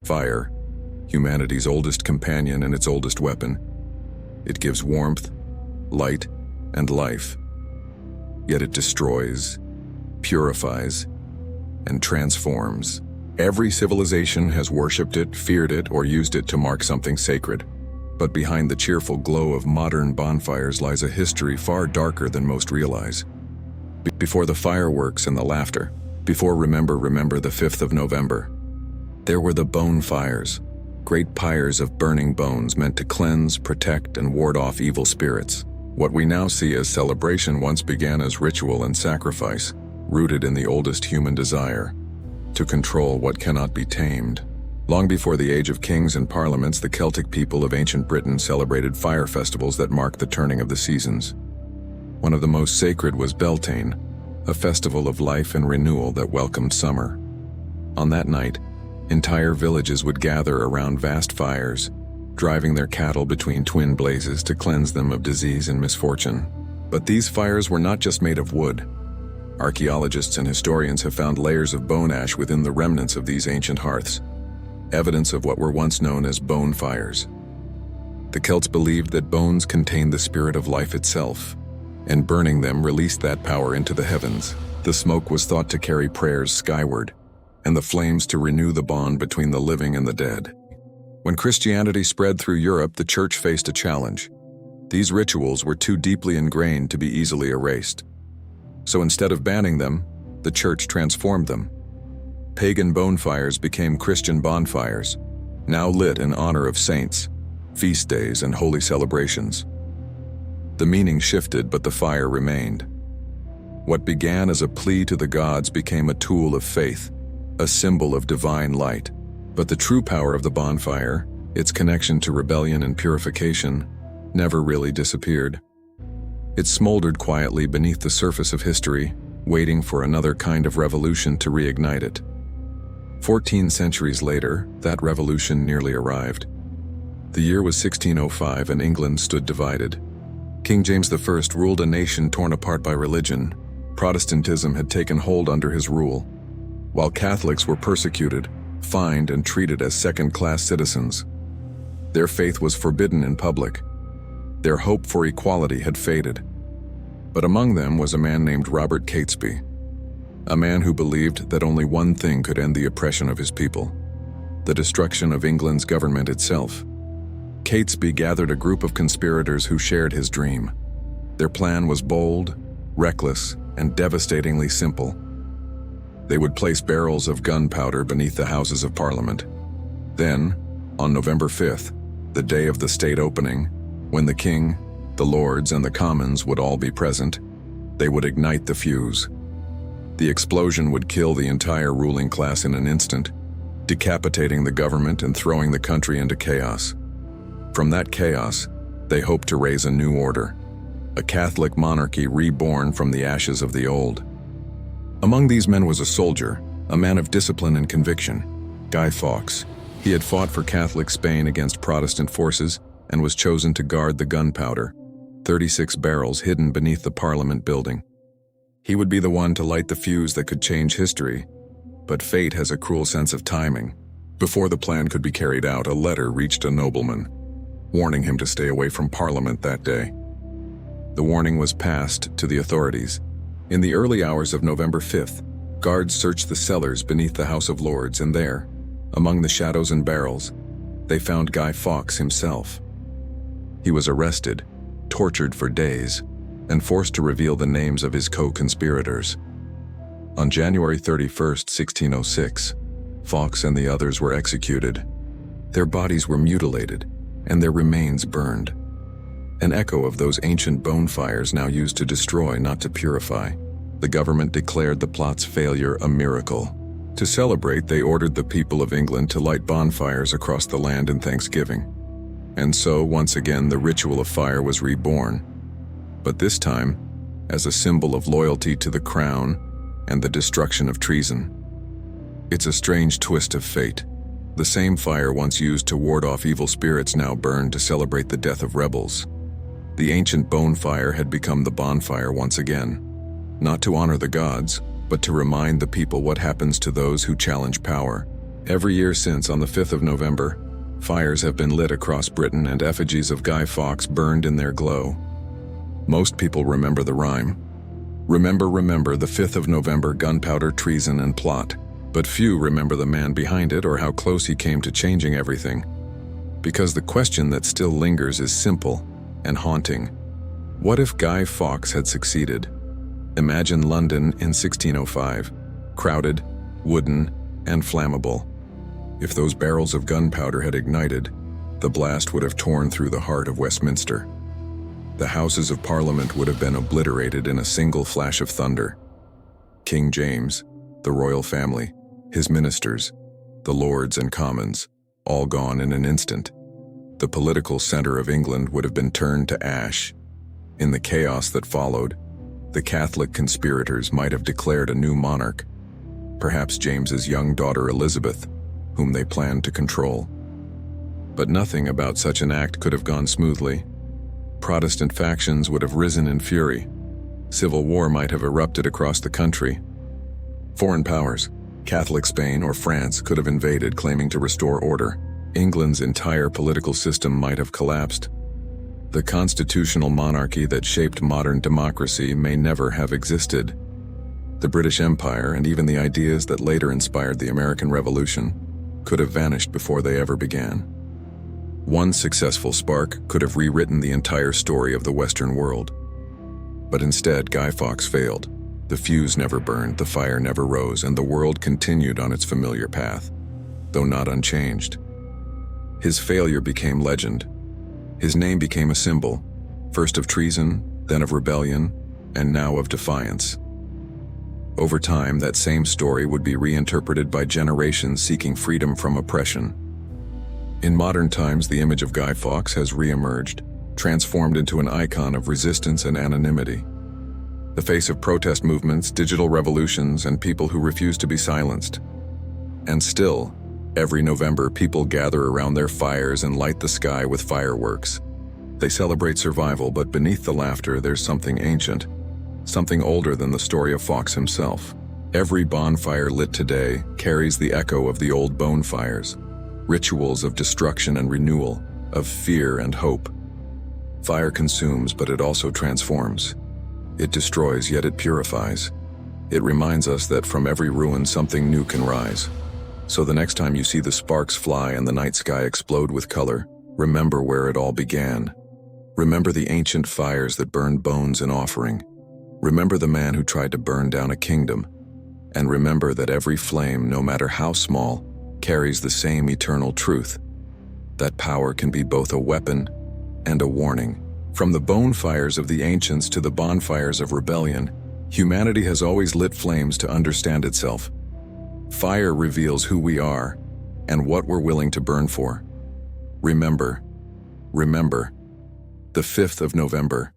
Fire, humanity's oldest companion and its oldest weapon. It gives warmth, light, and life. Yet it destroys, purifies, and transforms. Every civilization has worshipped it, feared it, or used it to mark something sacred. But behind the cheerful glow of modern bonfires lies a history far darker than most realize. Before the fireworks and the laughter, before remember the 5th of November, there were the bonfires, great pyres of burning bones meant to cleanse, protect, and ward off evil spirits. What we now see as celebration once began as ritual and sacrifice, rooted in the oldest human desire, to control what cannot be tamed. Long before the age of kings and parliaments, the Celtic people of ancient Britain celebrated fire festivals that marked the turning of the seasons. One of the most sacred was Beltane, a festival of life and renewal that welcomed summer. On that night, entire villages would gather around vast fires, driving their cattle between twin blazes to cleanse them of disease and misfortune. But these fires were not just made of wood. Archaeologists and historians have found layers of bone ash within the remnants of these ancient hearths, evidence of what were once known as bone fires. The Celts believed that bones contained the spirit of life itself, and burning them released that power into the heavens. The smoke was thought to carry prayers skyward, and the flames to renew the bond between the living and the dead. When Christianity spread through Europe, the Church faced a challenge. These rituals were too deeply ingrained to be easily erased. So instead of banning them, the Church transformed them. Pagan bonfires became Christian bonfires, now lit in honor of saints, feast days, and holy celebrations. The meaning shifted, but the fire remained. What began as a plea to the gods became a tool of faith, a symbol of divine light. But the true power of the bonfire, its connection to rebellion and purification, never really disappeared. It smoldered quietly beneath the surface of history, waiting for another kind of revolution to reignite it. 14 centuries later, that revolution nearly arrived. The year was 1605 and England stood divided. King James I ruled a nation torn apart by religion. Protestantism had taken hold under his rule, while Catholics were persecuted, fined, and treated as second-class citizens. Their faith was forbidden in public. Their hope for equality had faded. But among them was a man named Robert Catesby, a man who believed that only one thing could end the oppression of his people: the destruction of England's government itself. Catesby gathered a group of conspirators who shared his dream. Their plan was bold, reckless, and devastatingly simple. They would place barrels of gunpowder beneath the Houses of Parliament. Then, on November 5th, the day of the state opening, when the King, the Lords, and the Commons would all be present, they would ignite the fuse. The explosion would kill the entire ruling class in an instant, decapitating the government and throwing the country into chaos. From that chaos, they hoped to raise a new order, a Catholic monarchy reborn from the ashes of the old. Among these men was a soldier, a man of discipline and conviction, Guy Fawkes. He had fought for Catholic Spain against Protestant forces and was chosen to guard the gunpowder, 36 barrels hidden beneath the Parliament building. He would be the one to light the fuse that could change history, but fate has a cruel sense of timing. Before the plan could be carried out, a letter reached a nobleman, warning him to stay away from Parliament that day. The warning was passed to the authorities. In the early hours of November 5th, guards searched the cellars beneath the House of Lords, and there, among the shadows and barrels, they found Guy Fawkes himself. He was arrested, tortured for days, and forced to reveal the names of his co-conspirators. On January 31st, 1606, Fawkes and the others were executed. Their bodies were mutilated, and their remains burned. An echo of those ancient bonfires now used to destroy, not to purify. The government declared the plot's failure a miracle. To celebrate, they ordered the people of England to light bonfires across the land in thanksgiving. And so, once again, the ritual of fire was reborn. But this time, as a symbol of loyalty to the crown and the destruction of treason. It's a strange twist of fate. The same fire once used to ward off evil spirits now burned to celebrate the death of rebels. The ancient bonfire had become the bonfire once again, not to honor the gods, but to remind the people what happens to those who challenge power Every year since, on the 5th of November, fires have been lit across Britain and effigies of Guy Fawkes burned in their glow. Most people remember the rhyme. Remember, remember, the 5th of November, gunpowder, treason, and plot. But few remember the man behind it or how close he came to changing everything. Because the question that still lingers is simple and haunting. What if Guy Fawkes had succeeded? Imagine London in 1605, crowded, wooden, and flammable. If those barrels of gunpowder had ignited, the blast would have torn through the heart of Westminster. The Houses of Parliament would have been obliterated in a single flash of thunder. King James, the royal family, his ministers, the Lords and Commons, all gone in an instant. The political center of England would have been turned to ash. In the chaos that followed, the Catholic conspirators might have declared a new monarch, perhaps James's young daughter Elizabeth, whom they planned to control. But nothing about such an act could have gone smoothly. Protestant factions would have risen in fury. Civil war might have erupted across the country. Foreign powers, Catholic Spain or France, could have invaded, claiming to restore order. England's entire political system might have collapsed. The constitutional monarchy that shaped modern democracy may never have existed. The British Empire, and even the ideas that later inspired the American Revolution, could have vanished before they ever began. One successful spark could have rewritten the entire story of the Western world. But instead, Guy Fawkes failed. The fuse never burned, the fire never rose, and the world continued on its familiar path, though not unchanged. His failure became legend. His name became a symbol, first of treason, then of rebellion, and now of defiance. Over time, that same story would be reinterpreted by generations seeking freedom from oppression. In modern times, the image of Guy Fawkes has re-emerged, transformed into an icon of resistance and anonymity. The face of protest movements, digital revolutions, and people who refuse to be silenced. And still, every November, people gather around their fires and light the sky with fireworks. They celebrate survival, but beneath the laughter, there's something ancient, something older than the story of Fawkes himself. Every bonfire lit today carries the echo of the old bonfires, rituals of destruction and renewal, of fear and hope. Fire consumes, but it also transforms. It destroys, yet it purifies. It reminds us that from every ruin, something new can rise. So the next time you see the sparks fly and the night sky explode with color, remember where it all began. Remember the ancient fires that burned bones in offering. Remember the man who tried to burn down a kingdom. And remember that every flame, no matter how small, carries the same eternal truth. That power can be both a weapon and a warning. From the bonfires of the ancients to the bonfires of rebellion, humanity has always lit flames to understand itself. Fire reveals who we are and what we're willing to burn for. Remember, the 5th of November,